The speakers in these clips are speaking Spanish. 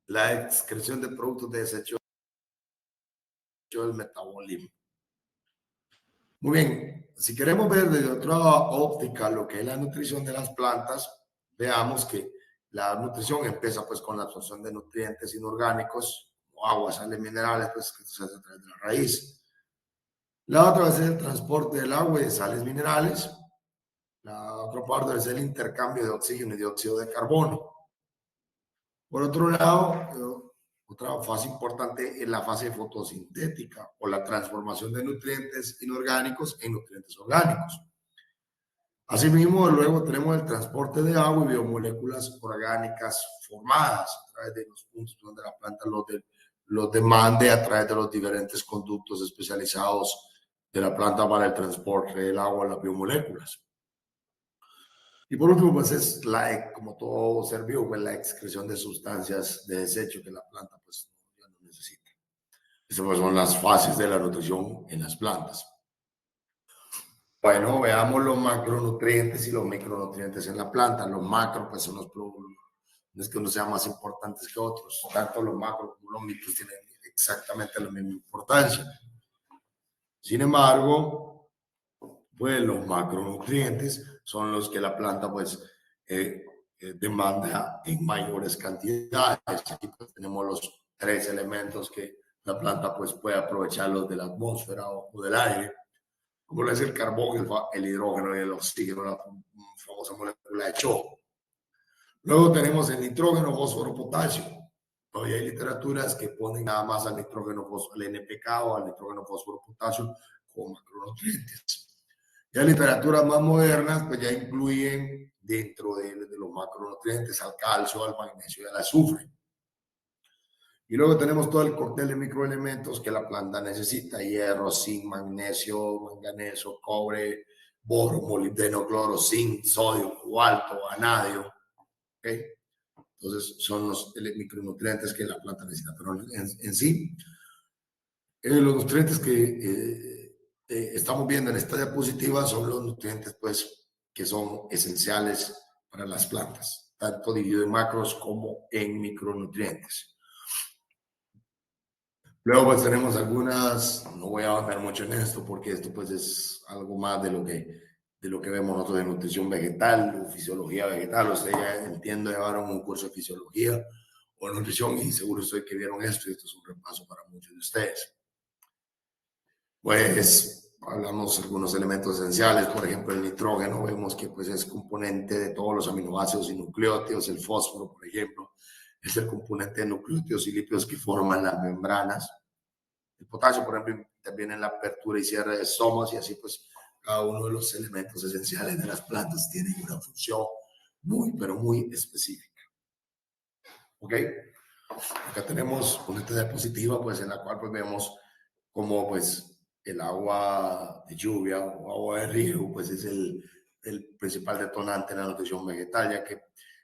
la excreción de productos de desecho del metabolismo. Muy bien, si queremos ver desde otra óptica lo que es la nutrición de las plantas, veamos que la nutrición empieza pues con la absorción de nutrientes inorgánicos, como agua, sales, minerales, pues que se hace a través de la raíz. La otra va a ser el transporte del agua y de sales minerales. La otra parte va a ser el intercambio de oxígeno y dióxido de carbono. Por otro lado, otra fase importante es la fase fotosintética o la transformación de nutrientes inorgánicos en nutrientes orgánicos. Asimismo, luego tenemos el transporte de agua y biomoléculas orgánicas formadas a través de los puntos donde la planta los demande a través de los diferentes conductos especializados de la planta para el transporte del agua a las biomoléculas. Y por último, pues es como todo ser vivo, pues la excreción de sustancias de desecho que la planta pues ya no necesita. Esas pues son las fases de la nutrición en las plantas. Bueno, veamos los macronutrientes y los micronutrientes en la planta. Los macros pues son los productos, no es que uno sea más importantes que otros. Tanto los macros como los micros tienen exactamente la misma importancia. Sin embargo, pues los macronutrientes son los que la planta pues demanda en mayores cantidades. Aquí pues tenemos los 3 elementos que la planta pues puede aprovecharlos de la atmósfera o del aire, como lo es el carbón, el hidrógeno y el oxígeno, la famosa molécula de Cho. Luego tenemos el nitrógeno, fósforo, potasio. Hoy hay literaturas que ponen nada más al nitrógeno, al NPK o al nitrógeno, fósforo, potasio como macronutrientes. Ya literaturas más modernas, pues ya incluyen dentro de los macronutrientes al calcio, al magnesio y al azufre. Y luego tenemos todo el cóctel de microelementos que la planta necesita: hierro, zinc, magnesio, manganeso, cobre, boro, molibdeno, cloro, zinc, sodio, cobalto, vanadio. ¿Okay? Entonces son los micronutrientes que la planta necesita. Pero en sí, los nutrientes que estamos viendo en esta diapositiva son los nutrientes pues que son esenciales para las plantas, tanto dividido en macros como en micronutrientes. Luego pues tenemos algunas, no voy a avanzar mucho en esto porque esto pues es algo más de lo que vemos nosotros de nutrición vegetal o fisiología vegetal. Ustedes ya entiendo, llevaron un curso de fisiología o nutrición y seguro estoy que vieron esto y esto es un repaso para muchos de ustedes. Pues hablamos de algunos elementos esenciales, por ejemplo el nitrógeno, vemos que pues es componente de todos los aminoácidos y nucleótidos. El fósforo, por ejemplo, es el componente de nucleótidos y lípidos que forman las membranas. El potasio, por ejemplo, también en la apertura y cierre de estomas, y así pues cada uno de los elementos esenciales de las plantas tiene una función muy, pero muy específica. ¿Ok? Acá tenemos una diapositiva pues en la cual pues vemos cómo pues el agua de lluvia o agua de río pues es el principal detonante en la nutrición vegetal, ya que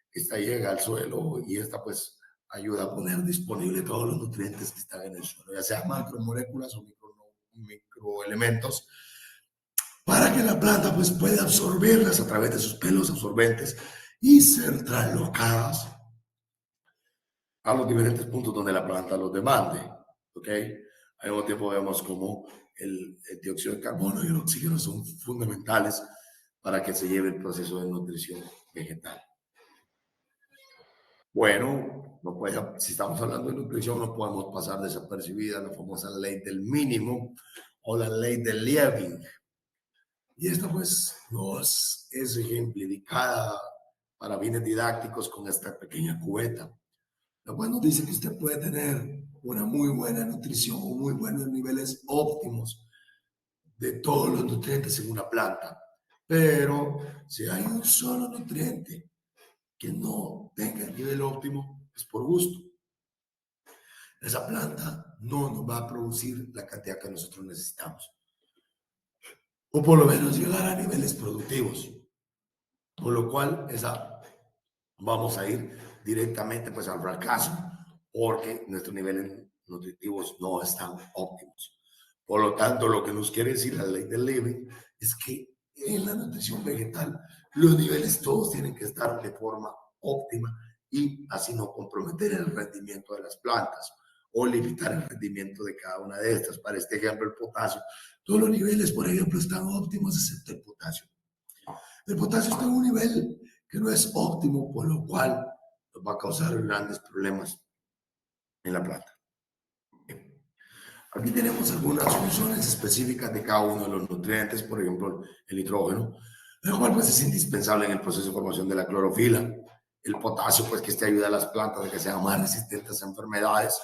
esta llega al suelo y esta pues ayuda a poner disponible todos los nutrientes que están en el suelo, ya sea macromoléculas o microelementos, para que la planta pues pueda absorberlas a través de sus pelos absorbentes y ser traslocadas a los diferentes puntos donde la planta los demande. ¿Ok? Al mismo tiempo vemos como el dióxido de carbono y el oxígeno son fundamentales para que se lleve el proceso de nutrición vegetal. Bueno, si estamos hablando de nutrición, no podemos pasar desapercibida la famosa ley del mínimo o la ley del Liebig. Y esta pues nos es ejemplificada para fines didácticos con esta pequeña cubeta, la cual nos dice que usted puede tener una muy buena nutrición o muy buenos niveles óptimos de todos los nutrientes en una planta. Pero si hay un solo nutriente que no tenga el nivel óptimo, es por gusto. Esa planta no nos va a producir la cantidad que nosotros necesitamos. O por lo menos llegar a niveles productivos. Por lo cual, vamos a ir directamente pues al fracaso, porque nuestros niveles nutritivos no están óptimos. Por lo tanto, lo que nos quiere decir la ley del Liebig es que en la nutrición vegetal los niveles todos tienen que estar de forma óptima y así no comprometer el rendimiento de las plantas o limitar el rendimiento de cada una de estas. Para este ejemplo, el potasio, todos los niveles, por ejemplo, están óptimos excepto el potasio. El potasio está en un nivel que no es óptimo, por lo cual nos va a causar grandes problemas en la planta. Aquí tenemos algunas funciones específicas de cada uno de los nutrientes, por ejemplo, el nitrógeno, el cual pues es indispensable en el proceso de formación de la clorofila. El potasio, pues que este ayuda a las plantas a que sean más resistentes a enfermedades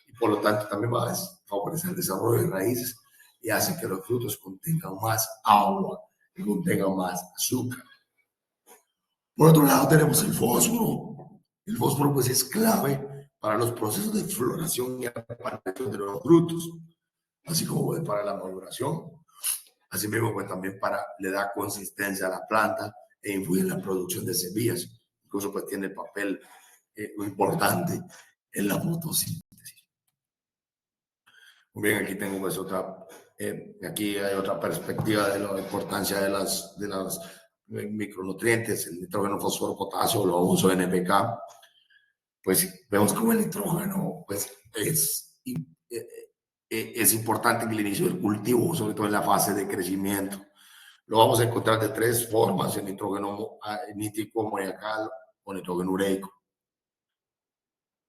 y por lo tanto también va a favorecer el desarrollo de raíces y hace que los frutos contengan más agua y contengan más azúcar. Por otro lado tenemos el fósforo. El fósforo pues es clave para los procesos de floración y aparición de los frutos, así como para la maduración. Asimismo, pues también le da consistencia a la planta e influye en la producción de semillas. Incluso pues tiene papel importante en la fotosíntesis. Muy bien, aquí tengo pues aquí hay otra perspectiva de la importancia de las micronutrientes, el nitrógeno, fósforo, potasio, los uso NPK. Pues vemos como el nitrógeno pues es importante en el inicio del cultivo, sobre todo en la fase de crecimiento. Lo vamos a encontrar de tres formas: el nitrógeno nítrico, amoniacal o nitrógeno ureico.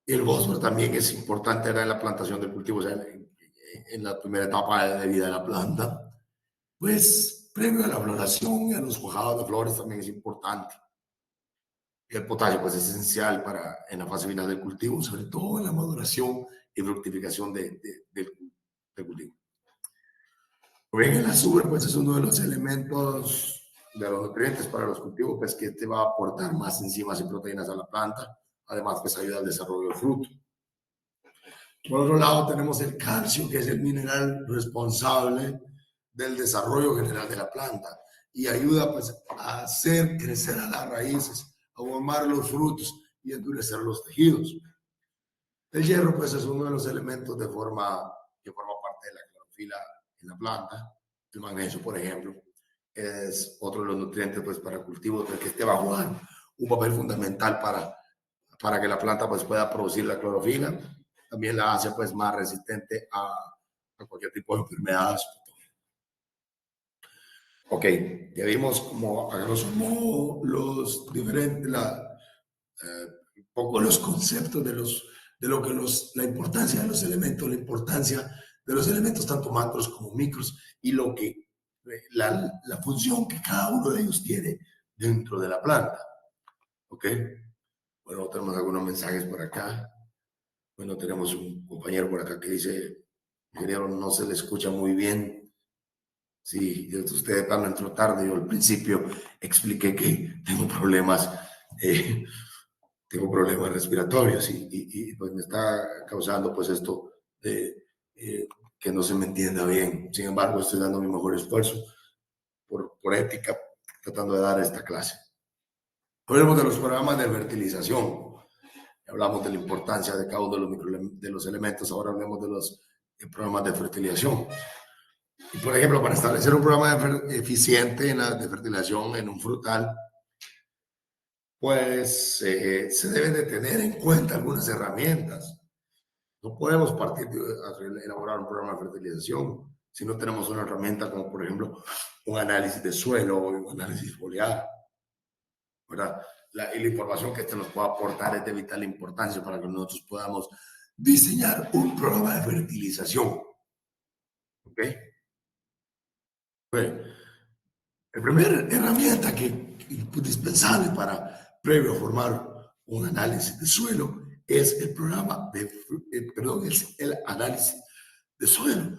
El fósforo también es importante en la plantación del cultivo, o sea, en la primera etapa de vida de la planta. Pues previo a la floración y a los cuajados de flores también es importante. El potasio pues es esencial en la fase final del cultivo, sobre todo en la maduración y fructificación del cultivo. Bien, el azúcar pues es uno de los elementos de los nutrientes para los cultivos, pues que te va a aportar más enzimas y proteínas a la planta. Además, pues ayuda al desarrollo del fruto. Por otro lado, tenemos el calcio, que es el mineral responsable del desarrollo general de la planta y ayuda pues a hacer crecer a las raíces, a formar los frutos y endurecer los tejidos. El hierro pues es uno de los elementos que forma parte de la clorofila en la planta. El magnesio, por ejemplo, es otro de los nutrientes pues para cultivos que este va a jugar un papel fundamental para que la planta pues pueda producir la clorofila. También la hace pues más resistente a cualquier tipo de enfermedades. Ok, ya vimos como a grosso modo los diferentes, un poco los conceptos de lo que la importancia de los elementos, la importancia de los elementos tanto macros como micros y lo que la función que cada uno de ellos tiene dentro de la planta. Ok, bueno, tenemos algunos mensajes por acá. Bueno, tenemos un compañero por acá que dice: ingeniero, no se le escucha muy bien. Sí, ustedes van a entrar tarde. Yo al principio expliqué que tengo problemas respiratorios y pues me está causando pues esto de que no se me entienda bien. Sin embargo, estoy dando mi mejor esfuerzo por ética, tratando de dar esta clase. Hablemos de los programas de fertilización. Hablamos de la importancia de cada uno de los elementos. Ahora hablemos de los programas de fertilización. Y por ejemplo, para establecer un programa eficiente de fertilización en un frutal, pues se deben de tener en cuenta algunas herramientas. No podemos partir de elaborar un programa de fertilización si no tenemos una herramienta como, por ejemplo, un análisis de suelo o un análisis foliar, ¿verdad? Y la información que este nos puede aportar es de vital importancia para que nosotros podamos diseñar un programa de fertilización. ¿Ok? Bueno, la primera herramienta que es indispensable previo a formar un análisis de suelo es es el análisis de suelo.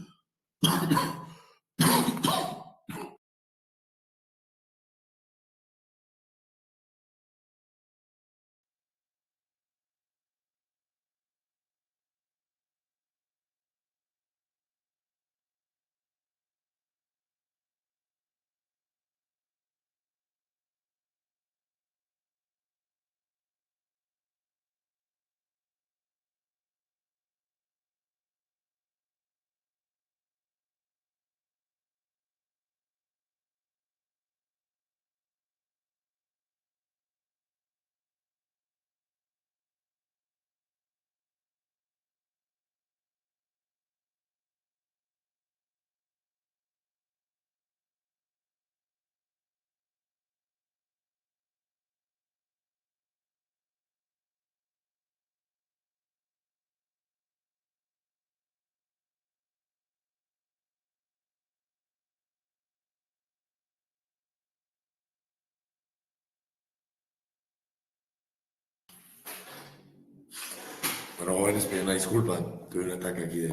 Bueno, jóvenes, pido una disculpa. Tuve un ataque aquí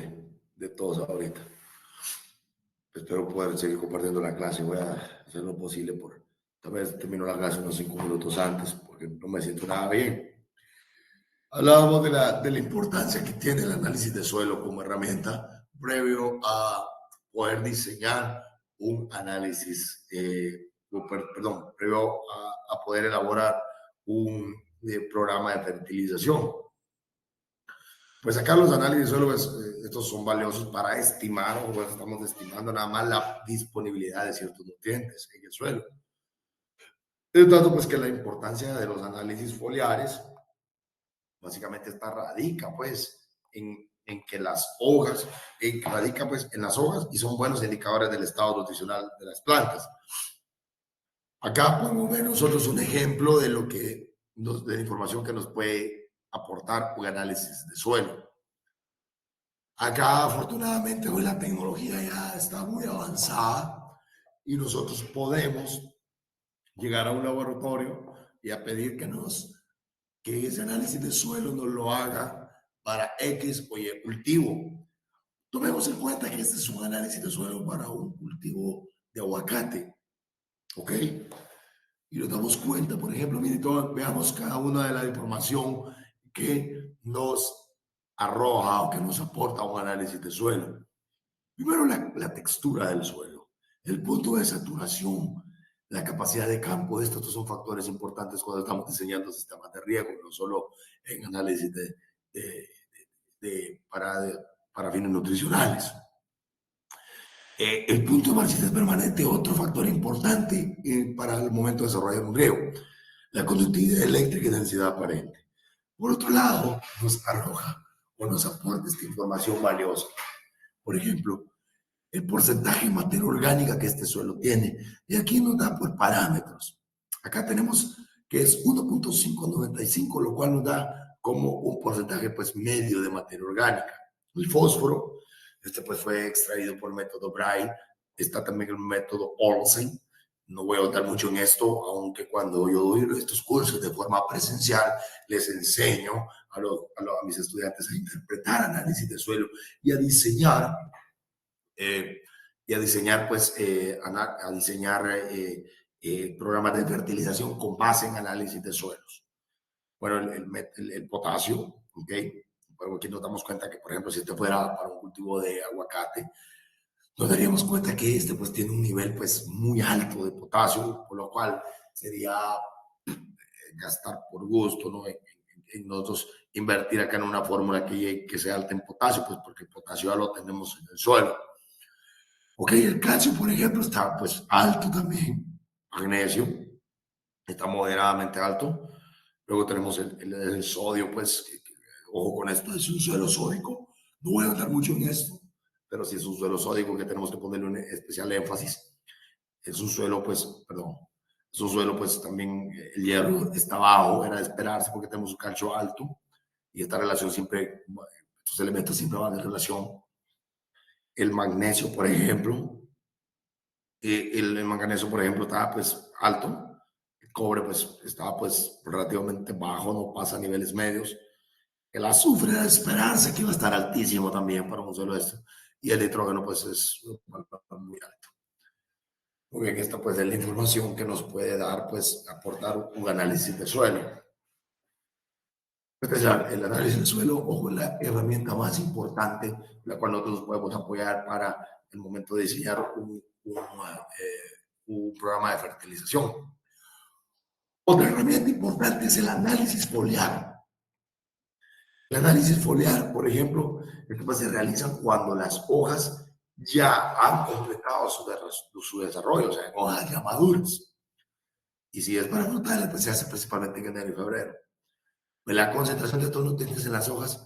de tos ahorita. Espero poder seguir compartiendo la clase. Voy a hacer lo posible por tal vez termino la clase unos 5 minutos antes porque no me siento nada bien. Hablábamos de la importancia que tiene el análisis de suelo como herramienta previo a poder diseñar un análisis, perdón, previo a poder elaborar un programa de fertilización. Pues acá los análisis de suelo, pues, estos son valiosos para estimar, o pues estamos estimando nada más la disponibilidad de ciertos nutrientes en el suelo. Es dado pues que la importancia de los análisis foliares básicamente radica pues en que las hojas, radica pues en las hojas y son buenos indicadores del estado nutricional de las plantas. Acá podemos ver nosotros un ejemplo de lo que de la información que nos puede aportar un análisis de suelo. Acá afortunadamente hoy la tecnología ya está muy avanzada y nosotros podemos llegar a un laboratorio y a pedir que ese análisis de suelo nos lo haga para X o Y cultivo. Tomemos en cuenta que este es un análisis de suelo para un cultivo de aguacate, ¿ok? Y nos damos cuenta, por ejemplo, miren, veamos cada una de la información que nos arroja o que nos aporta un análisis de suelo. Primero, la textura del suelo, el punto de saturación, la capacidad de campo. Estos son factores importantes cuando estamos diseñando sistemas de riego, no solo en análisis para fines nutricionales. El punto de marchita permanente, otro factor importante para el momento de desarrollar un riego. La conductividad eléctrica y densidad aparente. Por otro lado, nos arroja o nos aporta esta información valiosa. Por ejemplo, el porcentaje de materia orgánica que este suelo tiene. Y aquí nos da por parámetros. Acá tenemos que es 1.595, lo cual nos da como un porcentaje pues medio de materia orgánica. El fósforo, pues fue extraído por el método Bray. Está también el método Olsen. No voy a ahondar mucho en esto, aunque cuando yo doy estos cursos de forma presencial, les enseño a mis estudiantes a interpretar análisis de suelo y a diseñar pues a diseñar programas de fertilización con base en análisis de suelos. Bueno, el potasio, ¿ok? Bueno, aquí nos damos cuenta que, por ejemplo, si este fuera para un cultivo de aguacate, nos daríamos cuenta que pues tiene un nivel pues muy alto de potasio, por lo cual sería gastar por gusto, ¿no? En nosotros invertir acá en una fórmula que sea alta en potasio, pues porque el potasio ya lo tenemos en el suelo. Ok, el calcio, por ejemplo, está pues alto también. Magnesio está moderadamente alto. Luego tenemos el sodio, pues, ojo con esto, es un suelo sódico. No voy a hablar mucho en esto, pero sí es un suelo sódico que tenemos que ponerle un especial énfasis. Es un suelo, pues, perdón, es un suelo, pues, también el hierro está bajo, era de esperarse porque tenemos un calcio alto y esta relación siempre, estos elementos siempre van en relación. El magnesio, por ejemplo, el manganeso, por ejemplo, estaba pues alto, el cobre pues estaba pues relativamente bajo, no pasa a niveles medios. El azufre era de esperarse que iba a estar altísimo también para un suelo esto. Y el nitrógeno pues es muy alto. Muy bien, esta pues es la información que nos puede dar pues aportar un análisis de suelo. Especial, el análisis del suelo, ojo, es la herramienta más importante, la cual nosotros podemos apoyar para el momento de diseñar un programa de fertilización. Otra herramienta importante es el análisis foliar. El análisis foliar, por ejemplo, se realiza cuando las hojas ya han completado su desarrollo, o sea, hojas ya maduras. Y si es para frutales, pues se hace principalmente en enero y febrero. La concentración de estos nutrientes en las hojas,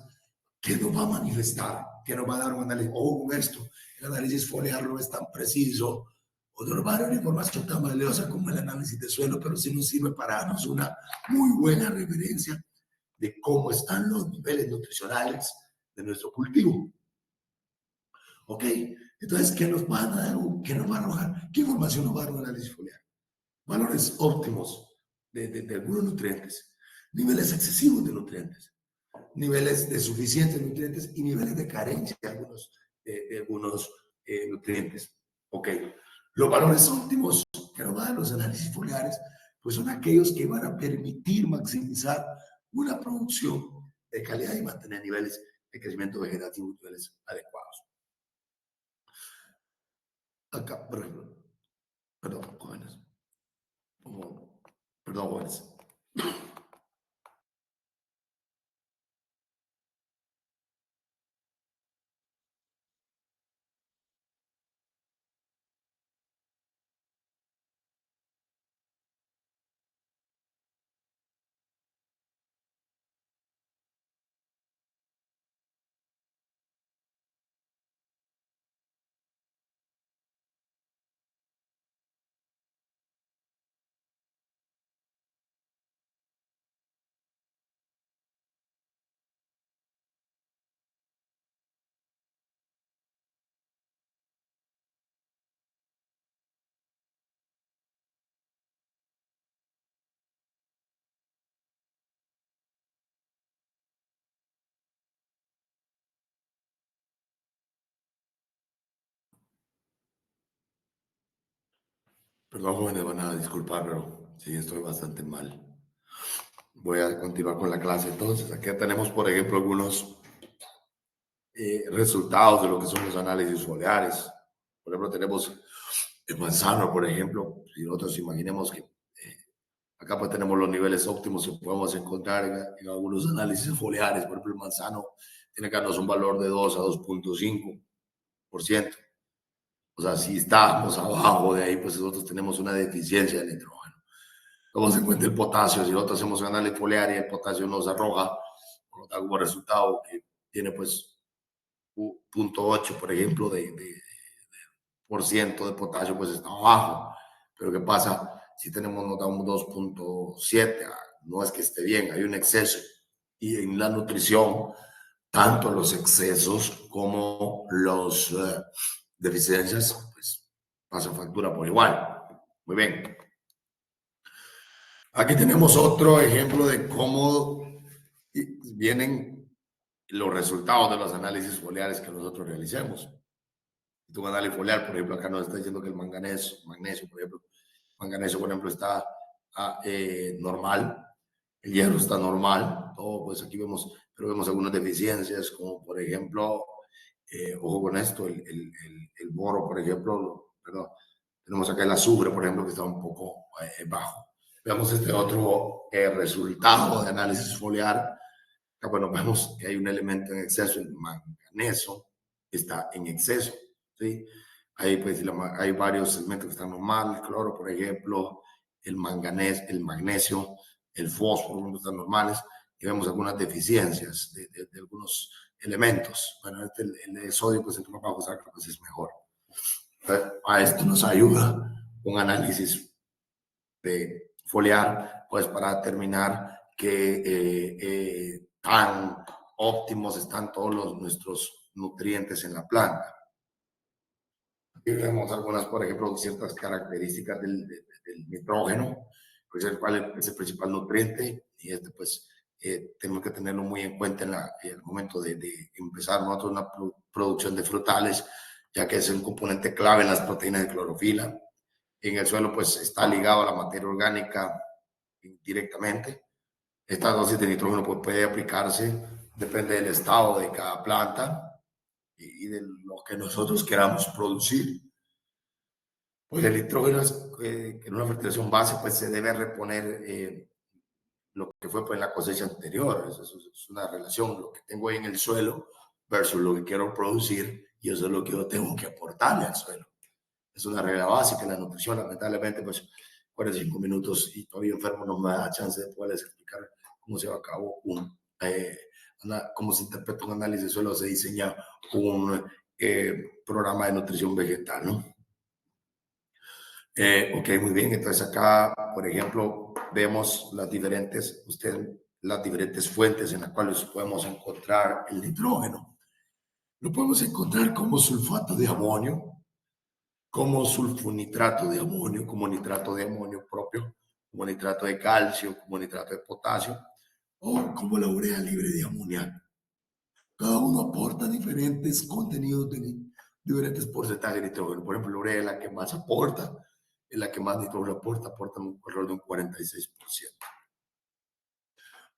¿qué nos va a manifestar? ¿Qué nos va a dar un análisis? Ojo con esto, el análisis foliar no es tan preciso o nos va a dar una información tan valiosa como el análisis de suelo, pero sí nos sirve para darnos una muy buena referencia de cómo están los niveles nutricionales de nuestro cultivo. ¿Ok? Entonces, ¿qué nos van a dar? ¿Qué nos va a arrojar? ¿Qué información nos va a dar un análisis foliar? Valores óptimos de algunos nutrientes. niveles excesivos de nutrientes, niveles de suficientes nutrientes y niveles de carencia de algunos nutrientes. Ok, los valores óptimos que nos dan los análisis foliares, pues son aquellos que van a permitir maximizar una producción de calidad y mantener niveles de crecimiento vegetativo niveles adecuados. Acá, por ejemplo, perdón, jóvenes, perdón, jóvenes. Perdón, jóvenes, van a disculpar, pero sí, estoy bastante mal. Voy a continuar con la clase. Entonces, aquí tenemos, por ejemplo, algunos resultados de lo que son los análisis foliares. Por ejemplo, tenemos el manzano, por ejemplo. Si nosotros imaginemos que acá pues tenemos los niveles óptimos que podemos encontrar en algunos análisis foliares. Por ejemplo, el manzano tiene que darnos un valor de 2 a 2.5%. O sea, si estamos abajo de ahí, pues nosotros tenemos una deficiencia de nitrógeno. ¿Cómo se encuentra el potasio? Si nosotros hacemos un análisis foliar y el potasio nos arroja como resultado que tiene pues 0.8, por ejemplo, por ciento de potasio, pues está abajo. Pero ¿qué pasa? Si tenemos nota un 2.7, no es que esté bien, hay un exceso. Y en la nutrición, tanto los excesos como los deficiencias, pues pasan factura por igual. Muy bien. Aquí tenemos otro ejemplo de cómo vienen los resultados de los análisis foliares que nosotros realicemos. Tu análisis foliar, por ejemplo, acá nos está diciendo que el magnesio, por ejemplo, está normal, el hierro está normal, todo, pues aquí vemos, pero vemos algunas deficiencias, como por ejemplo, ojo con esto, el boro, por ejemplo, perdón, tenemos acá el azufre, por ejemplo, que está un poco bajo. Veamos este otro resultado de análisis foliar. Acá, bueno, vemos que hay un elemento en exceso, el manganeso está en exceso, ¿sí? Ahí pues hay varios elementos que están normal, el cloro, por ejemplo, el manganeso, el magnesio, el fósforo, están normales, y vemos algunas deficiencias de algunos elementos. Bueno, el sodio, pues entre más bajo sacra, pues es mejor. A esto nos ayuda un análisis de foliar, pues para determinar que tan óptimos están todos nuestros nutrientes en la planta. Aquí vemos algunas, por ejemplo, ciertas características del nitrógeno, pues el cual es el principal nutriente, y este pues tenemos que tenerlo muy en cuenta en el momento de empezar nosotros una producción de frutales, ya que es un componente clave en las proteínas de clorofila. En el suelo pues está ligado a la materia orgánica directamente. Esta dosis de nitrógeno pues, puede aplicarse, depende del estado de cada planta y de lo que nosotros queramos producir. Pues el nitrógeno en una fertilización base pues se debe reponer lo que fue pues, en la cosecha anterior. Eso es una relación, lo que tengo ahí en el suelo versus lo que quiero producir, y eso es lo que yo tengo que aportarle al suelo. Es una regla básica en la nutrición. Lamentablemente, pues 45 minutos y todavía enfermo no me da chance de poderles explicar cómo se va a cabo cómo se interpreta un análisis de suelo, se diseña un programa de nutrición vegetal, ¿no? Ok, muy bien. Entonces acá, por ejemplo, vemos las diferentes fuentes en las cuales podemos encontrar el nitrógeno. Lo podemos encontrar como sulfato de amonio, como sulfonitrato de amonio, como nitrato de amonio propio, como nitrato de calcio, como nitrato de potasio. o como la urea libre de amoníaco. Cada uno aporta diferentes contenidos de diferentes porcentajes de nitrógeno. Por ejemplo, la urea es la que más aporta, es la que más nitrógeno aporta, aporta alrededor de un 46%.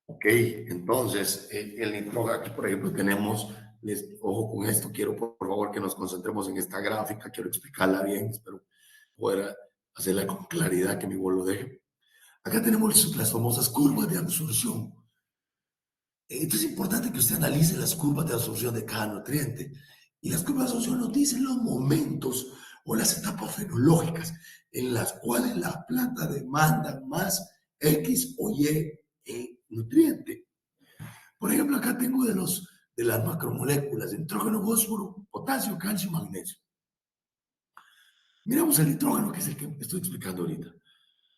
Ok, entonces el nitrógeno, aquí por ejemplo tenemos, ojo con esto, quiero por favor que nos concentremos en esta gráfica, quiero explicarla bien, espero poder hacerla con claridad, que mi voz lo deje. Acá tenemos las famosas curvas de absorción. Esto es importante que usted analice las curvas de absorción de cada nutriente. Y las curvas de absorción nos dicen los momentos o las etapas fenológicas en las cuales la planta demanda más X o Y nutriente. Por ejemplo, acá tengo de las macromoléculas, nitrógeno, fósforo, potasio, calcio, magnesio. Miramos el nitrógeno, que es el que estoy explicando ahorita.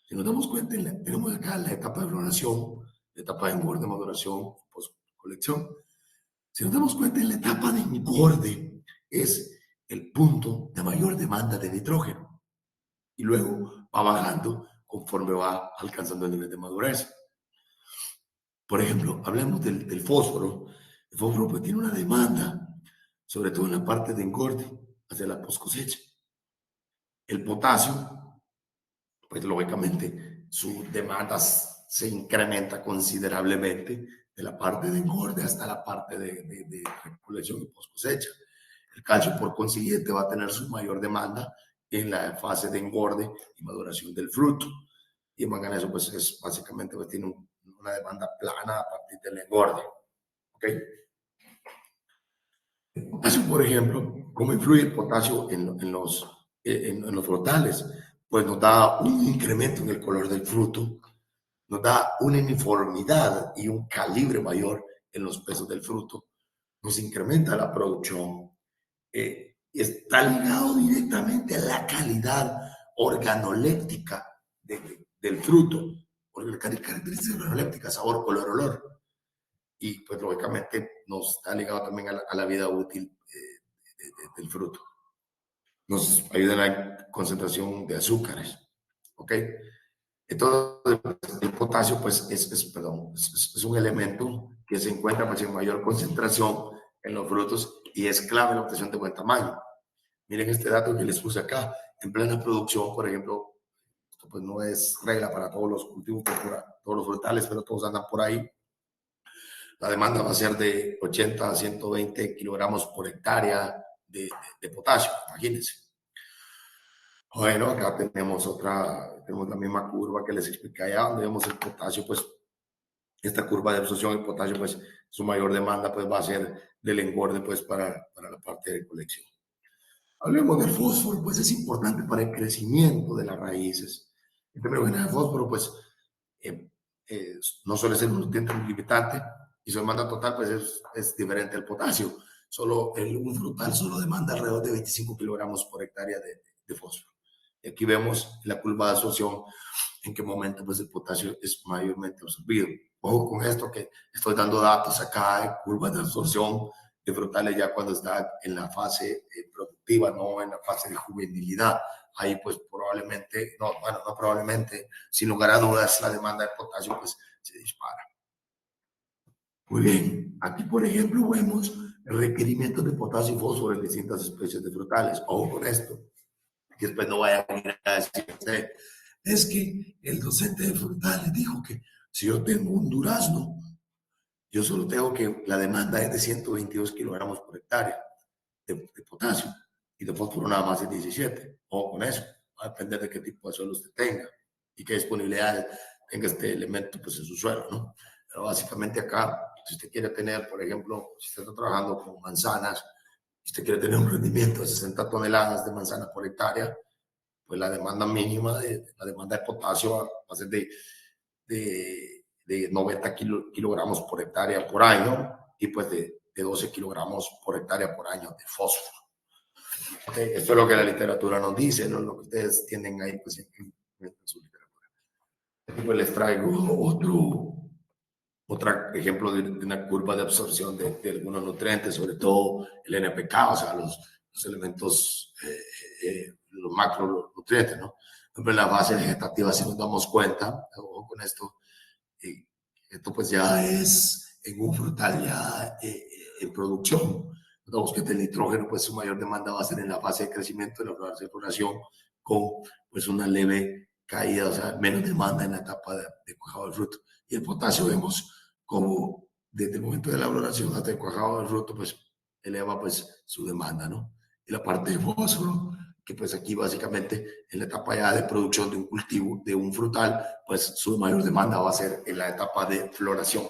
Si nos damos cuenta, tenemos acá la etapa de floración, la etapa de engorde, maduración, colección. Si nos damos cuenta, en la etapa de engorde es el punto de mayor demanda de nitrógeno. Y luego va bajando conforme va alcanzando el nivel de madurez. Por ejemplo, hablemos del fósforo. El fósforo pues, tiene una demanda, sobre todo en la parte de engorde, hacia la post cosecha. El potasio, pues lógicamente su demanda se incrementa considerablemente de la parte de engorde hasta la parte de recolección y post cosecha. El calcio, por consiguiente, va a tener su mayor demanda en la fase de engorde y maduración del fruto. Y el manganeso, pues, es básicamente, pues, tiene una demanda plana a partir del engorde. ¿Ok? El potasio, por ejemplo, ¿cómo influye el potasio en los frutales? Pues nos da un incremento en el color del fruto, nos da una uniformidad y un calibre mayor en los pesos del fruto, nos incrementa la producción, y está ligado directamente a la calidad organoléptica del fruto, porque la característica organoléptica, sabor, color, olor, y pues lógicamente nos está ligado también a la vida útil del fruto. Nos ayuda en la concentración de azúcares, ¿ok? Entonces, el potasio, pues, perdón, es un elemento que se encuentra pues, en mayor concentración en los frutos y es clave en la obtención de buen tamaño. Miren este dato que les puse acá. En plena producción, por ejemplo, esto pues no es regla para todos los cultivos, todos los frutales, pero todos andan por ahí. La demanda va a ser de 80 a 120 kilogramos por hectárea de potasio, imagínense. Bueno, acá tenemos la misma curva que les expliqué allá, donde vemos el potasio, pues esta curva de absorción del potasio, pues su mayor demanda pues va a ser del engorde pues para la parte de colección. Hablemos del fósforo, pues es importante para el crecimiento de las raíces. En primer lugar, el fósforo, pues eh, no suele ser un nutriente limitante y su demanda total, pues es diferente al potasio. Un frutal solo demanda alrededor de 25 kilogramos por hectárea de fósforo. Y aquí vemos la curva de absorción, en qué momento pues el potasio es mayormente absorbido. Ojo con esto que estoy dando datos acá de curvas de absorción de frutales ya cuando está en la fase productiva, no en la fase de juvenilidad. Ahí pues probablemente, no probablemente, sin lugar a dudas, la demanda de potasio pues se dispara. Muy bien, aquí por ejemplo vemos el requerimiento de potasio y fósforo en distintas especies de frutales. Ojo con esto, que después no vaya a ir a decir, es que el docente de frutales dijo que si yo tengo un durazno, yo solo tengo que la demanda es de 122 kilogramos por hectárea de potasio y de fósforo nada más es 17. Ojo con eso, va a depender de qué tipo de suelo usted tenga y qué disponibilidad tenga este elemento pues, en su suelo, ¿no? Pero básicamente acá, si usted quiere tener, por ejemplo, si usted está trabajando con manzanas, si usted quiere tener un rendimiento de 60 toneladas de manzana por hectárea, pues la demanda mínima, la demanda de potasio va a ser de 90 kilogramos por hectárea por año y pues de 12 kilogramos por hectárea por año de fósforo. Esto es lo que la literatura nos dice, ¿no? Lo que ustedes tienen ahí pues, en su literatura. Aquí pues les traigo otro ejemplo de una curva de absorción de algunos nutrientes, sobre todo el NPK, o sea, los elementos, los macronutrientes, ¿no? Por ejemplo, en la fase vegetativa, si nos damos cuenta, ojo con esto, Esto pues ya es en un frutal ya en producción. Notamos que el nitrógeno, pues su mayor demanda va a ser en la fase de crecimiento, en la fase de floración, con pues una leve caída, o sea, menos demanda en la etapa de cuajado del fruto. Y el potasio vemos como desde el momento de la floración hasta el cuajado del fruto, pues eleva pues su demanda, ¿no? Y la parte de fósforo, que pues aquí básicamente en la etapa ya de producción de un cultivo, de un frutal, pues su mayor demanda va a ser en la etapa de floración.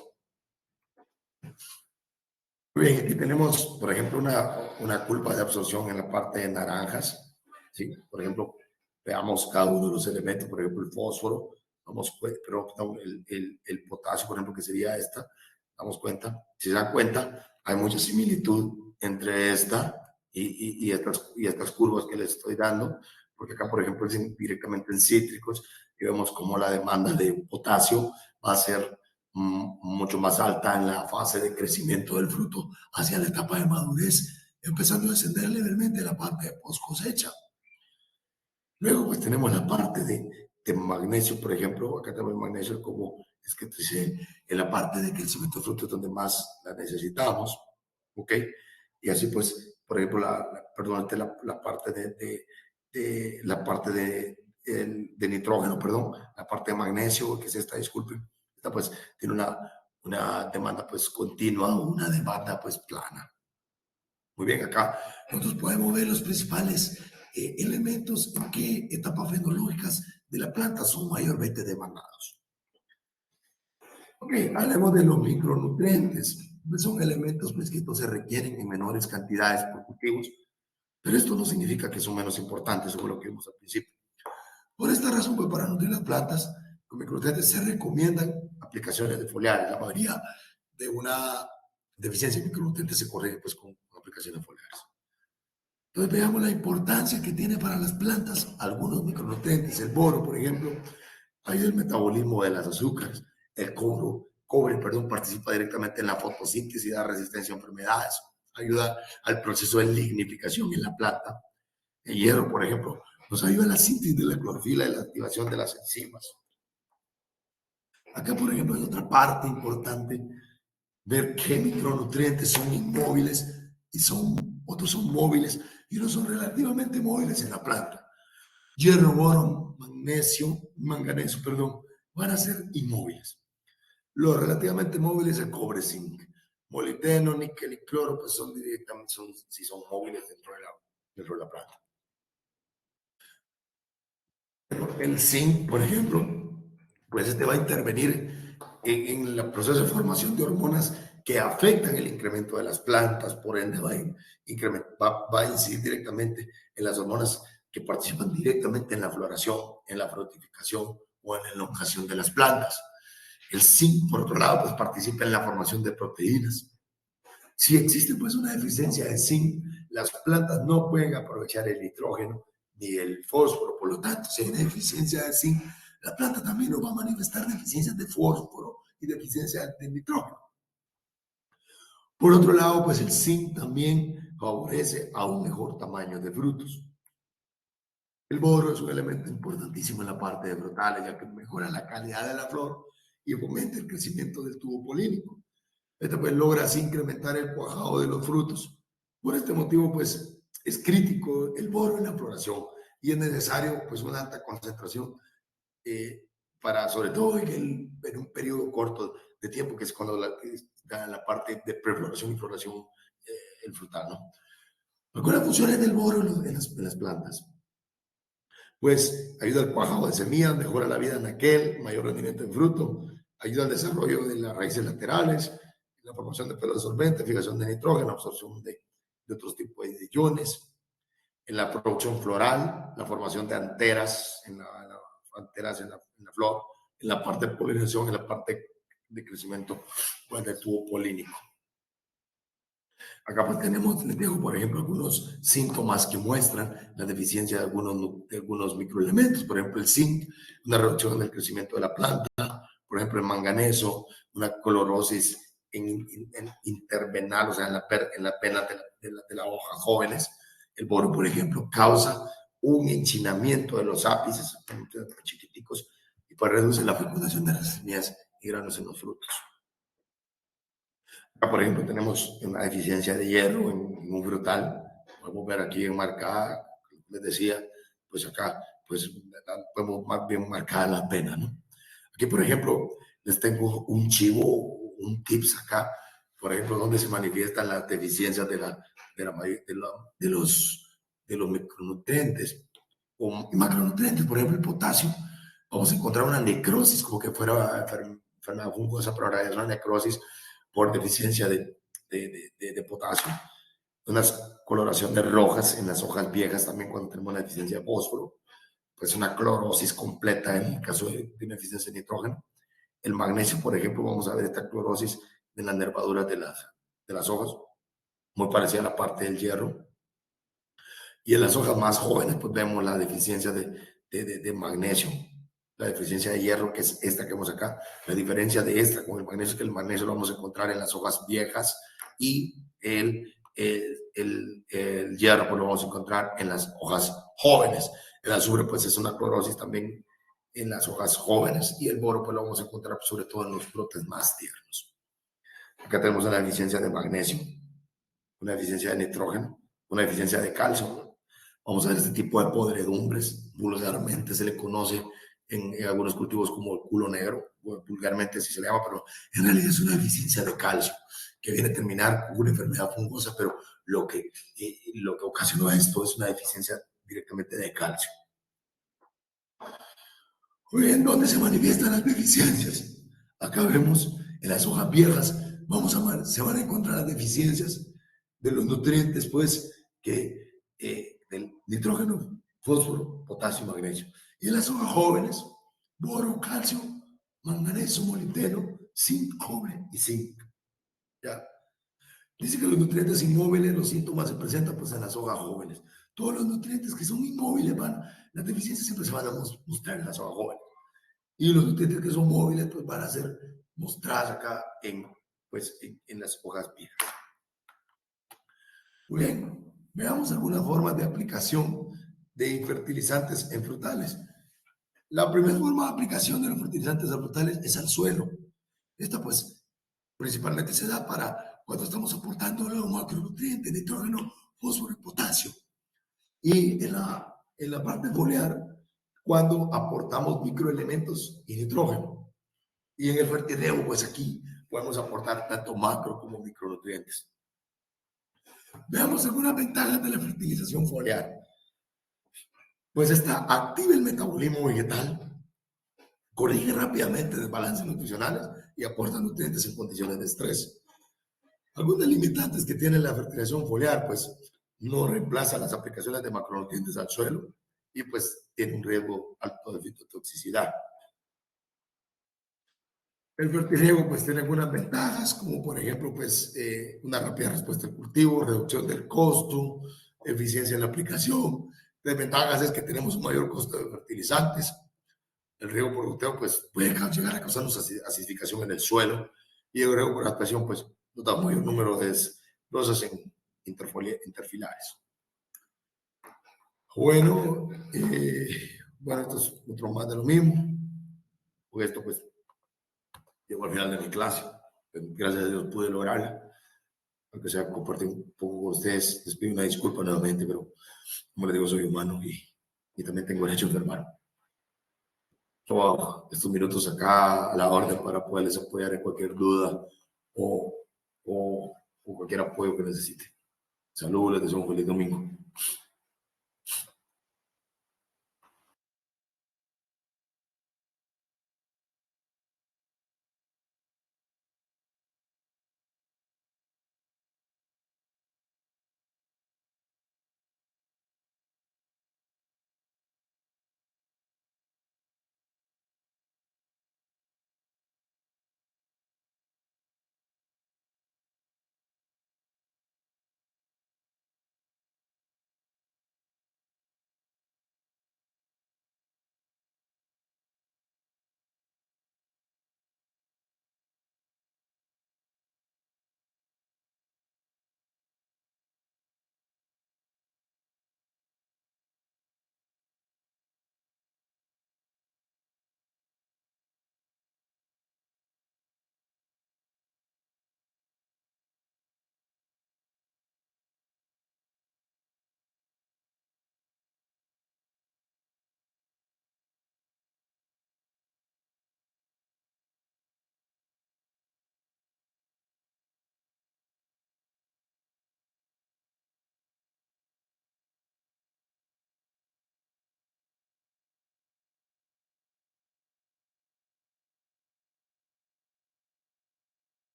Muy bien, aquí tenemos, por ejemplo, una curva de absorción en la parte de naranjas, ¿sí? Por ejemplo, veamos cada uno de los elementos, por ejemplo, el fósforo, pero el potasio, por ejemplo, que sería esta, damos cuenta, si se dan cuenta, hay mucha similitud entre esta y estas curvas que les estoy dando, porque acá, por ejemplo, es directamente en cítricos, y vemos cómo la demanda de potasio va a ser mucho más alta en la fase de crecimiento del fruto hacia la etapa de madurez, empezando a descender levemente la parte de post cosecha. Luego pues tenemos la parte de magnesio, por ejemplo, acá tenemos magnesio como es que dice, en la parte de crecimiento del fruto es donde más la necesitamos, ¿ok? Y así pues, por ejemplo, la parte la parte de nitrógeno, perdón, la parte de magnesio, que es esta, disculpen, esta pues tiene una demanda pues continua, una demanda pues plana. Muy bien, acá nosotros podemos ver los principales elementos en qué etapas fenológicas de la planta son mayormente demandados. Ok, hablemos de los micronutrientes. Son elementos pues, que se requieren en menores cantidades por cultivos, pero esto no significa que son menos importantes, según lo que vimos al principio. Por esta razón, pues para nutrir las plantas, los micronutrientes se recomiendan aplicaciones de foliares. La mayoría de una deficiencia de micronutrientes se corrige pues, con aplicaciones foliares. Entonces veamos la importancia que tiene para las plantas algunos micronutrientes. El boro, por ejemplo, ayuda el metabolismo de las azúcares. El cobre, participa directamente en la fotosíntesis y da resistencia a enfermedades. Ayuda al proceso de lignificación en la planta. El hierro, por ejemplo, nos ayuda en la síntesis de la clorofila y la activación de las enzimas. Acá, por ejemplo, hay otra parte importante, ver qué micronutrientes son inmóviles y otros son móviles y unos son relativamente móviles en la planta. Hierro, boro, manganeso, van a ser inmóviles. Los relativamente móviles, el cobre, zinc, molibdeno, níquel y cloro, pues son directamente, si son móviles dentro de la planta. El zinc, por ejemplo, pues este va a intervenir en el proceso de formación de hormonas que afectan el incremento de las plantas, por ende va a incidir directamente en las hormonas que participan directamente en la floración, en la fructificación o en la elongación de las plantas. El zinc, por otro lado, pues participa en la formación de proteínas. Si existe pues una deficiencia de zinc, las plantas no pueden aprovechar el nitrógeno ni el fósforo, por lo tanto, si hay una deficiencia de zinc, la planta también nos va a manifestar deficiencias de fósforo y deficiencia de nitrógeno. Por otro lado, pues el zinc también favorece a un mejor tamaño de frutos. El boro es un elemento importantísimo en la parte de frutales, ya que mejora la calidad de la flor y fomenta el crecimiento del tubo polínico. Esto pues logra así incrementar el cuajado de los frutos. Por este motivo, pues es crítico el boro en la floración y es necesario pues una alta concentración para, sobre todo en un periodo corto de tiempo, que es cuando la parte de prefloración y floración, el frutal, ¿no? ¿Cuáles funciones del boro en las plantas? Pues ayuda al cuajado de semillas, mejora la vida en aquel, mayor rendimiento en fruto, ayuda al desarrollo de las raíces laterales, la formación de pelos absorbentes, fijación de nitrógeno, absorción de otros tipos de iones, en la producción floral, la formación de anteras en la flor, en la parte de polinización, en la parte de crecimiento pues, del tubo polínico. Acá pues tenemos, les dejo por ejemplo algunos síntomas que muestran la deficiencia de algunos microelementos. Por ejemplo, el zinc, una reducción del crecimiento de la planta. Por ejemplo, el manganeso, una clorosis intervenal, o sea, en la pena de la hoja jóvenes. El boro, por ejemplo, causa un enchinamiento de los ápices chiquiticos y pues reduce la fecundación de las semillas y granos en los frutos. Acá, por ejemplo, tenemos una deficiencia de hierro en un frutal. Podemos ver aquí enmarcada, les decía, pues acá, pues podemos más bien marcar la pena, ¿no? Aquí, por ejemplo, les tengo un chivo, un tips acá, por ejemplo, donde se manifiestan las deficiencias de los micronutrientes o macronutrientes, por ejemplo, el potasio. Vamos a encontrar una necrosis, como que fuera enfermedad fungosa, pero ahora es una necrosis por deficiencia de potasio. Una coloración de rojas en las hojas viejas también cuando tenemos una deficiencia de fósforo. Pues una clorosis completa en el caso de una deficiencia de nitrógeno. El magnesio, por ejemplo, vamos a ver esta clorosis en las nervaduras de las hojas, muy parecida a la parte del hierro. Y en las hojas más jóvenes, pues vemos la deficiencia de magnesio, la deficiencia de hierro, que es esta que vemos acá. La diferencia de esta con el magnesio es que el magnesio lo vamos a encontrar en las hojas viejas y el hierro pues lo vamos a encontrar en las hojas jóvenes. El azufre pues es una clorosis también en las hojas jóvenes y el boro pues lo vamos a encontrar sobre todo en los brotes más tiernos. Acá tenemos una deficiencia de magnesio, una deficiencia de nitrógeno, una deficiencia de calcio. Vamos a ver este tipo de podredumbres, vulgarmente se le conoce en algunos cultivos como el culo negro, vulgarmente así se le llama, pero en realidad es una deficiencia de calcio que viene a terminar con una enfermedad fungosa, pero lo que ocasionó esto es una deficiencia directamente de calcio. Muy bien, ¿dónde se manifiestan las deficiencias? Acá vemos en las hojas viejas, se van a encontrar las deficiencias de los nutrientes, pues, del nitrógeno, fósforo, potasio y magnesio. Y en las hojas jóvenes, boro, calcio, manganeso, molibdeno, zinc, cobre y zinc. ¿Ya? Dice que los nutrientes inmóviles, los síntomas se presentan pues en las hojas jóvenes. Todos los nutrientes que son inmóviles, las deficiencias siempre se van a mostrar en las hojas jóvenes. Y los nutrientes que son móviles pues van a ser mostrados acá en las hojas viejas. Muy bien, veamos algunas formas de aplicación de fertilizantes en frutales. La primera forma de aplicación de los fertilizantes en frutales es al suelo. Esta pues principalmente se da para cuando estamos aportando los macronutrientes, nitrógeno, fósforo y potasio. Y en la parte foliar, cuando aportamos microelementos y nitrógeno. Y en el fertirriego, pues aquí podemos aportar tanto macro como micronutrientes. Veamos algunas ventajas de la fertilización foliar. Pues está activa el metabolismo vegetal, corrige rápidamente desbalances nutricionales y aporta nutrientes en condiciones de estrés. Algunas limitantes que tiene la fertilización foliar, pues no reemplaza las aplicaciones de macronutrientes al suelo y pues tiene un riesgo alto de fitotoxicidad. El fertirriego pues tiene algunas ventajas, como por ejemplo pues una rápida respuesta al cultivo, reducción del costo, eficiencia en la aplicación. Desventajas es que tenemos un mayor costo de fertilizantes. El riego por goteo pues puede llegar a causarnos acidificación en el suelo y el riego por aspersión pues nos da un mayor número de rosas interfilares. Bueno, esto es otro más de lo mismo. Pues esto pues llegó al final de mi clase. Gracias a Dios pude lograrla. Aunque sea compartir un poco con ustedes. Les pido una disculpa nuevamente, pero como les digo, soy humano y también tengo derecho a enfermar. Tomo estos minutos acá a la orden para poderles apoyar en cualquier duda o cualquier apoyo que necesite. Saludos, les deseo un feliz domingo.